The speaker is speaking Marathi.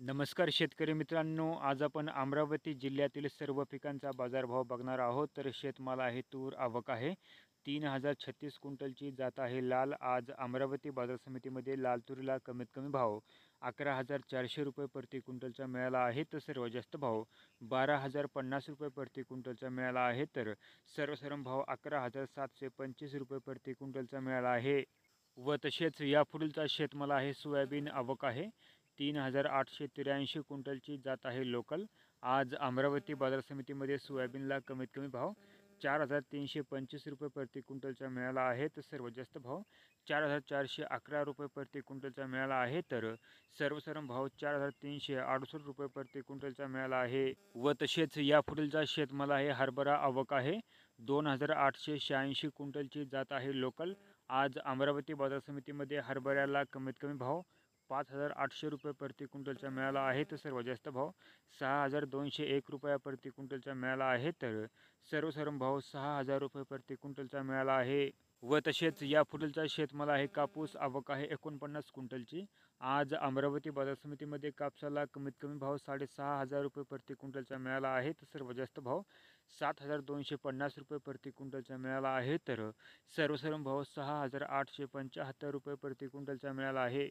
नमस्कार शेतकरी मित्रांनो, आज आपण अमरावती जिल्ह्यातील सर्व पिकांचा बाजारभाव बघणार आहोत. तर शेतमाल आहे, तूर आवक आहे 3036 क्विंटलची जात आहे लाल. आज अमरावती बाजार समितीमध्ये लाल तुरीला कमीत कमी भाव 11,400 रुपये प्रति क्विंटलचा मिळाला आहे. तर सर्वात जास्त भाव 12,050 रुपये प्रति क्विंटलचा मिळाला आहे. तर सर्वसाधारण भाव 11,725 रुपये प्रति क्विंटलचा मिळाला आहे. व तसेच यापुढीलचा शेतमाल आहे, सोयाबीन आवक आहे 3,883 क्विंटलची जात आहे लोकल. आज अमरावती बाजार समितीमध्ये सोयाबीनला कमीत कमी भाव 4,325 रुपये प्रति क्विंटलचा मिळाला आहे. तर सर्वात जास्त भाव 4,411 रुपये प्रति क्विंटलचा मिळाला आहे. तर सर्वसाधारण भाव 4,368 रुपये प्रति क्विंटलचा मिळाला आहे. व तसेच यापुढीलचा शेतमाल आहे, हरभरा आवक आहे 2,886 क्विंटलची जात आहे लोकल. आज अमरावती बाजार समितीमध्ये हरभऱ्याला कमीत कमी भाव 5,800 रुपये प्रति क्विंटलचा मिळाला आहे. तर सर्वात जास्त भाव 6,201 रुपया प्रति क्विंटलचा मिळाला आहे. तर सर्वसाधारण भाव 6,000 रुपये प्रति क्विंटलचा मिळाला आहे. व तसेच यापुढीलचा शेतमाल आहे, कापूस आवक आहे 49 क्विंटलची. आज अमरावती बाजार समितीमध्ये कापसाला कमीत कमी भाव 6,500 रुपये प्रति क्विंटलचा मिळाला आहे. तर सर्वात जास्त भाव 7,250 रुपये प्रति क्विंटलचा मिळाला आहे. तर सर्वसाधारण भाव 6,875 रुपये प्रति क्विंटलचा मिळाला आहे.